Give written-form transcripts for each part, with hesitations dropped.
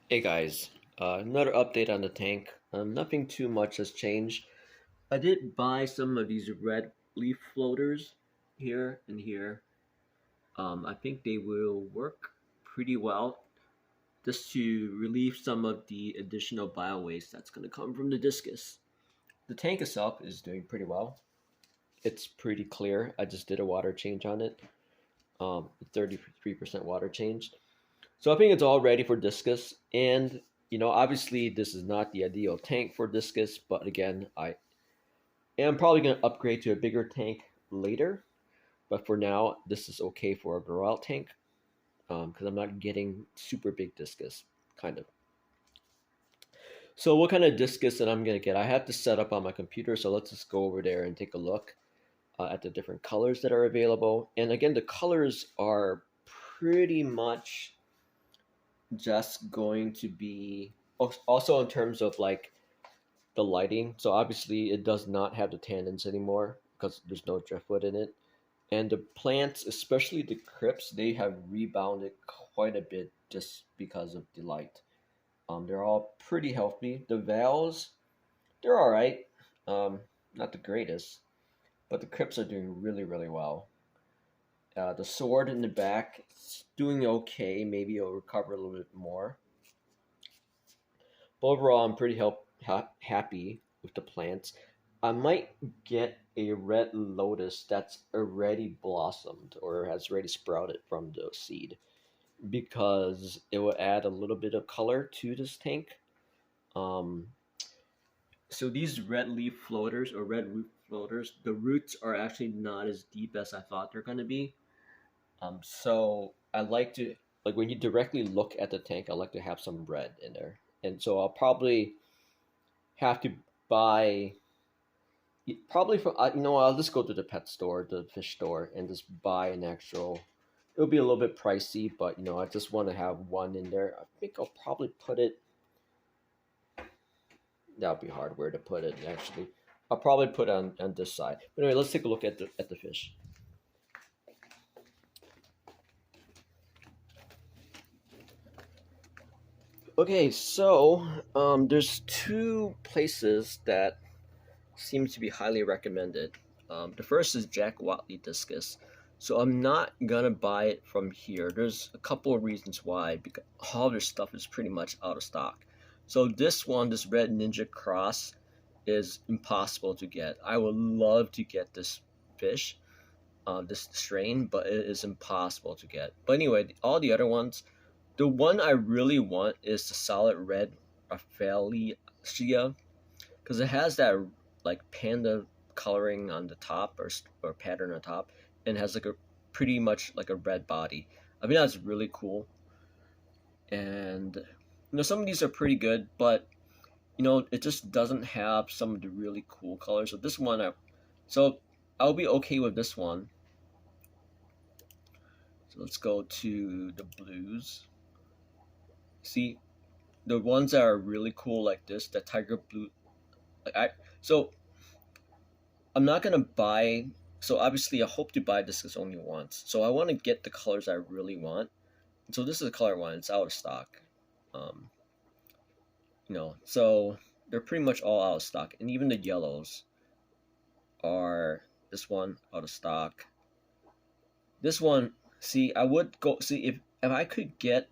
Hey guys, another update on the tank. Nothing too much has changed. I did buy some of these red leaf floaters here and here. I think they will work pretty well just to relieve some of the additional bio waste that's going to come from the discus. The tank itself is doing pretty well. It's pretty clear. I just did a water change on it. 33% water change. So I think it's all ready for discus. And, obviously this is not the ideal tank for discus, but again, I am probably going to upgrade to a bigger tank later. But for now, this is okay for a grow out tank because I'm not getting super big discus, kind of. So what kind of discus that I'm going to get? I have to set up on my computer, so let's just go over there and take a look at the different colors that are available. And again, the colors are pretty much just going to be also in terms of like the lighting. So obviously it does not have the tannins anymore because there's no driftwood in it. And the plants, especially the crypts, they have rebounded quite a bit just because of the light. They're all pretty healthy. The vales, they're all right. Not the greatest, but the crypts are doing really, really well. The sword in the back is doing okay. Maybe it'll recover a little bit more. But overall, I'm pretty happy with the plants. I might get a red lotus that's already blossomed or has already sprouted from the seed because it will add a little bit of color to this tank. Um, so these red leaf floaters or red root floaters, the roots are actually not as deep as I thought they're going to be. So I like to like when you directly look at the tank, I like to have some red in there, and so I'll probably have to buy probably for I'll just go to the pet store, the fish store, and just buy an actual. It'll be a little bit pricey, but I just want to have one in there. I think I'll probably put it. That'll be hard where to put it actually. I'll probably put it on this side. But anyway, let's take a look at the fish. Okay, so there's two places that seem to be highly recommended. The first is Jack Watley Discus. So I'm not gonna buy it from here. There's a couple of reasons why. Because all their stuff is pretty much out of stock. So this one, this Red Ninja Cross, is impossible to get. I would love to get this fish, this strain, but it is impossible to get. But anyway, all the other ones, the one I really want is the solid red Rafaelia because it has that like panda coloring on the top or pattern on top and has like a pretty much like a red body. I mean that's really cool. And some of these are pretty good, but it just doesn't have some of the really cool colors. So this one so I'll be okay with this one. So let's go to the blues. See, the ones that are really cool like this, the tiger blue. So I'm not gonna buy. So obviously, I hope to buy this only once. So I want to get the colors I really want. So this is the color one. It's out of stock. Um, so they're pretty much all out of stock, and even the yellows are this one out of stock. This one, see, I would go see if I could get.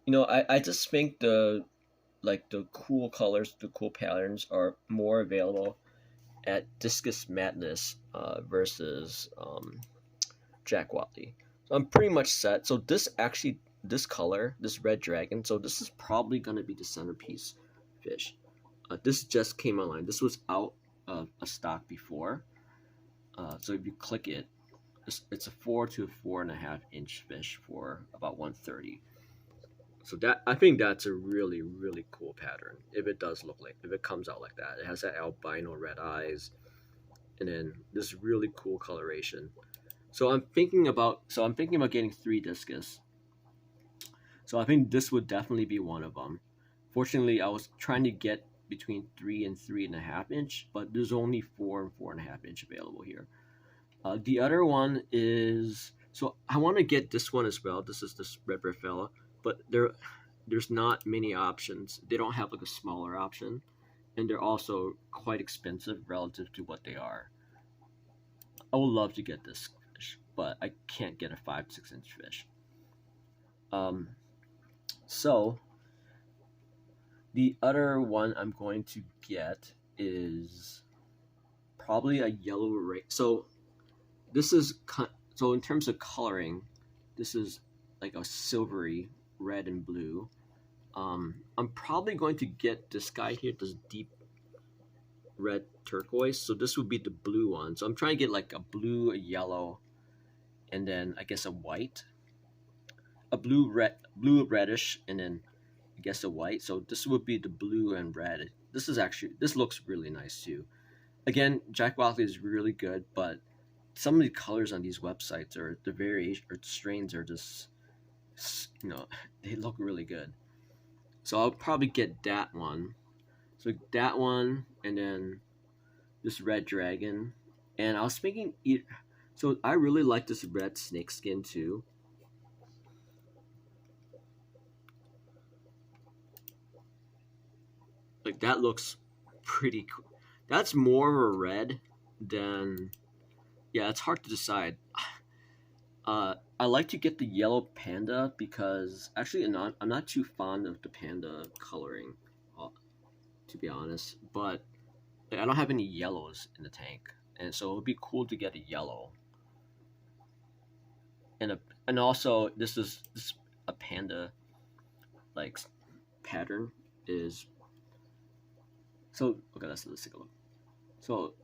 I just think the cool colors, the cool patterns are more available at Discus Madness versus Jack Watley. So I'm pretty much set. So this color, this red dragon, so this is probably going to be the centerpiece fish. This just came online. This was out of a stock before. So if you click it, it's a 4 to 4.5 inch fish for about 130. So I think that's a really, really cool pattern. If it comes out like that, it has that albino red eyes, and then this really cool coloration. So I'm thinking about getting 3 discus. So I think this would definitely be one of them. Fortunately, I was trying to get between 3 and 3.5 inch, but there's only 4 and 4.5 inch available here. The other one is So I want to get this one as well. This is this red fella, but there's not many options. They don't have like a smaller option, and they're also quite expensive relative to what they are. I would love to get this fish, but I can't get a 5 6 inch fish. Um, so the other one I'm going to get is probably a yellow ray. So this is so in terms of coloring, this is like a silvery red and blue. I'm probably going to get this guy here, this deep red turquoise. So this would be the blue one. So I'm trying to get like a blue, a yellow, and then I guess a white, a blue reddish, and then I guess a white. So this would be the blue and red. This looks really nice too. Again, Jack Walkley is really good, but some of the colors on these websites or the variation or strains are just, they look really good. So I'll probably get that one. So that one, and then this red dragon. And I was thinking, so I really like this red snakeskin too. Like that looks pretty cool. That's more of a red than, yeah, it's hard to decide. I like to get the yellow panda because actually I'm not too fond of the panda coloring, to be honest. But like, I don't have any yellows in the tank, and so it would be cool to get a yellow. And also this a panda like pattern is so okay. Let's take a look. So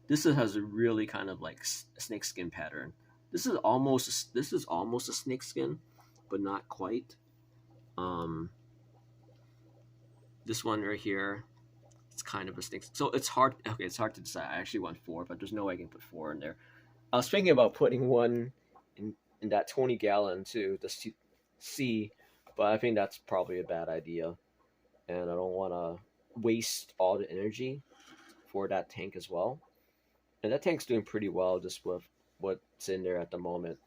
this has a really kind of like snakeskin pattern. This is almost a snakeskin, but not quite. Um, this one right here, it's kind of a snake. So it's hard. Okay, it's hard to decide. I actually want 4, but there's no way I can put 4 in there. I was thinking about putting one in that 20-gallon too, the C, but I think that's probably a bad idea, and I don't want to waste all the energy for that tank as well. And that tank's doing pretty well just with what's in there at the moment.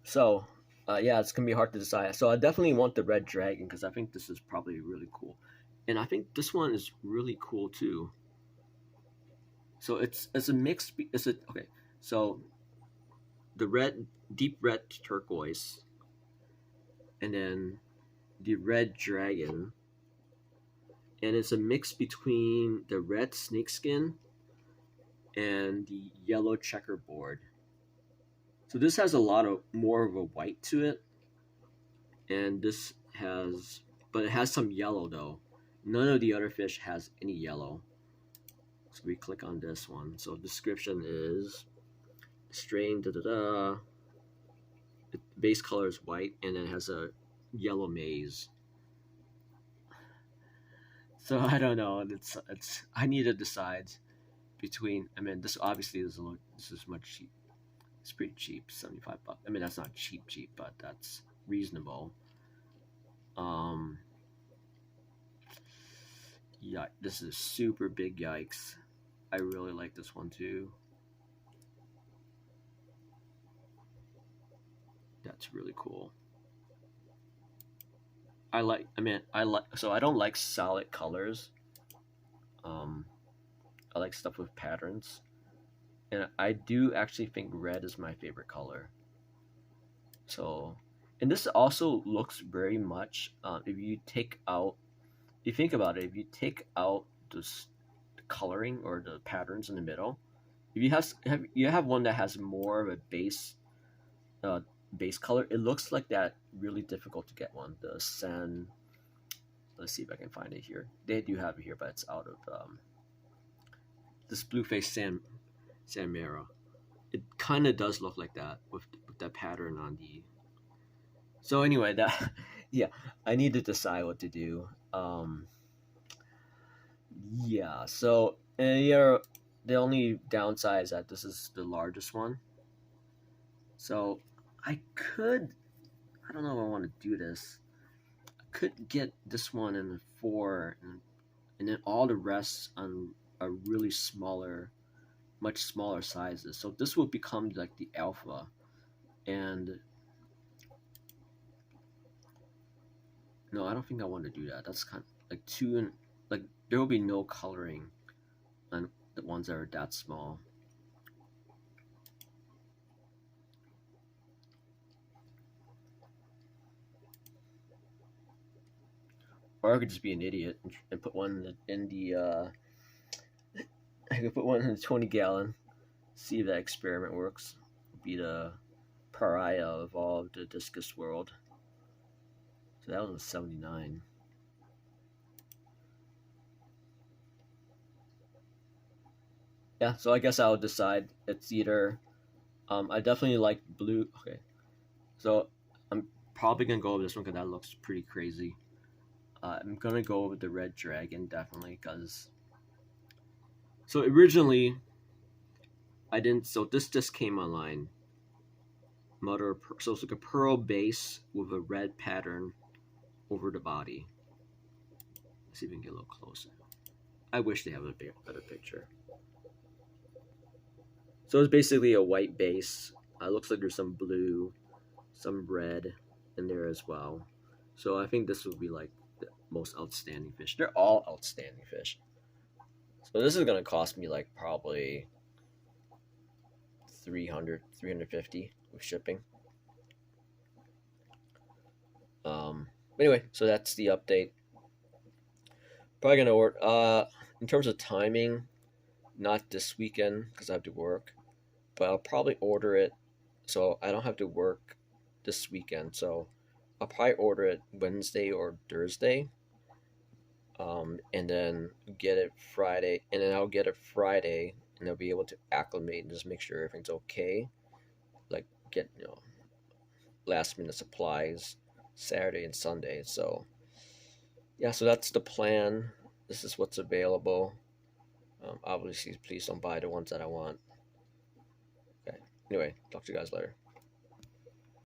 So, yeah, it's gonna be hard to decide. So I definitely want the red dragon because I think this is probably really cool, and I think this one is really cool too. So it's a mix. It's a okay. So the deep red turquoise, and then the red dragon, and it's a mix between the red snakeskin and the yellow checkerboard. So this has a lot of more of a white to it, and but it has some yellow though. None of the other fish has any yellow. So we click on this one. So description is strain The base color is white, and then it has a yellow maze. So I don't know. It's I need to decide between. I mean, this obviously this is much cheap. It's pretty cheap, $75. I mean, that's not cheap, but that's reasonable. Yeah, this is super big. Yikes! I really like this one too. That's really cool. I like. So I don't like solid colors. Um, I like stuff with patterns, and I do actually think red is my favorite color. So, and this also looks very much. If you think about it, if you take out the coloring or the patterns in the middle, if you have one that has more of a uh, base color, it looks like that really difficult to get one. The sand. Let's see if I can find it here. They do have it here, but it's out of this blueface sand mara. It kind of does look like that with that pattern on the. So anyway, that yeah, I need to decide what to do. Yeah. So yeah, the only downside is that this is the largest one. So I could. I don't know if I want to do this. I could get this one in the 4, and then all the rest on a really smaller much smaller sizes. So this will become like the alpha. And no, I don't think I want to do that. That's kind of like two and like there will be no coloring on the ones that are that small. Or I could just be an idiot and put one in the I could put one in the 20-gallon, see if that experiment works. Be the pariah of all the discus world. So that was a 79. Yeah, so I guess I'll decide. It's either I definitely like blue. Okay, so I'm probably gonna go with this one because that looks pretty crazy. I'm gonna go with the red dragon definitely because so originally I didn't. So this just came online. So it's like a pearl base with a red pattern over the body. Let's see if we can get a little closer. I wish they have a better picture. So it's basically a white base. Looks like there's some blue, some red in there as well. So I think this would be like the most outstanding fish. They're all outstanding fish. So this is going to cost me like probably 300, 350 with shipping. Anyway, so that's the update. Probably going to order, in terms of timing, not this weekend because I have to work, but I'll probably order it so I don't have to work this weekend. So I'll probably order it Wednesday or Thursday, and then get it Friday, and then I'll get it Friday, and I'll be able to acclimate and just make sure everything's okay. Like get last minute supplies Saturday and Sunday. So yeah, so that's the plan. This is what's available. Obviously, please don't buy the ones that I want. Okay. Anyway, talk to you guys later.